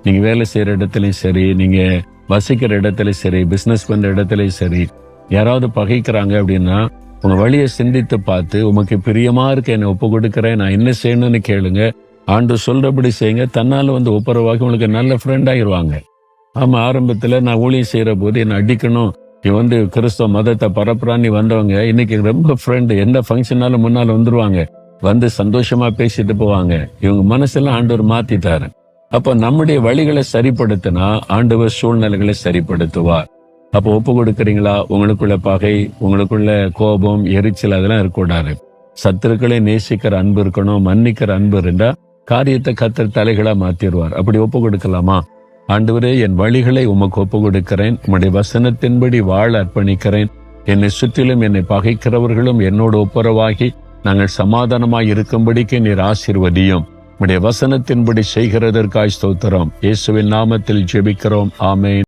நீங்க வேலை செய்யற இடத்துலயும் சரி, நீங்க வசிக்கிற இடத்துலயும் சரி, பிசினஸ் பண்ற இடத்துலயும் சரி, யாராவது பகைக்கிறாங்க அப்படின்னா உங்க வழியை சிந்தித்து பார்த்து, உமக்கு பிரியமா இருக்க என்னை ஒப்பு கொடுக்கிறேன், நான் என்ன செய்யணும்னு கேளுங்க. ஆண்டு சொல்றபடி செய்யுங்க. தன்னால ஒப்புரவாகி உங்களுக்கு நல்ல ஃப்ரெண்ட் ஆயிருவாங்க. ஆமா, ஆரம்பத்துல நான் ஊழியம் செய்யற போது என்னை அடிக்கணும், இவன் கிறிஸ்தவ மதத்தை பரப்புறான்னு வந்தவங்க இன்னைக்கு ரொம்ப ஃப்ரெண்டு. எந்த ஃபங்க்ஷனாலும் முன்னால வந்துருவாங்க, வந்து சந்தோஷமா பேசிட்டு போவாங்க. இவங்க மனசெல்லாம் ஆண்டவர் மாத்திட்டாரு. அப்ப நம்முடைய வழிகளை சரிப்படுத்தினா ஆண்டவர் சூழ்நிலைகளை சரிப்படுத்துவார். அப்ப ஒப்பு கொடுக்கறீங்களா? உங்களுக்குள்ள பகை, உங்களுக்குள்ள கோபம், எரிச்சல் அதெல்லாம் இருக்கக்கூடாது. சத்துருக்களை நேசிக்கிற அன்பு இருக்கணும். மன்னிக்கிற அன்பு இருந்தா காரியத்தை கர்த்தர் தலைகளா மாத்திடுவார். அப்படி ஒப்பு கொடுக்கலாமா? ஆண்டவரே, என் வழிகளை உமக்கு ஒப்பு கொடுக்கிறேன், உம்முடைய வசனத்தின்படி வாழ அர்ப்பணிக்கிறேன். என்னை சுற்றிலும் என்னை பகைக்கிறவர்களும் என்னோடு ஒப்புரவாகி நாங்கள் சமாதானமாய் இருக்கும்படிக்கு நீர் ஆசீர்வதியும். உம்முடைய வசனத்தின்படி செய்கிறதற்காய் ஸ்தோத்திரம். இயேசுவின் நாமத்தில் ஜெபிக்கிறோம். ஆமென்.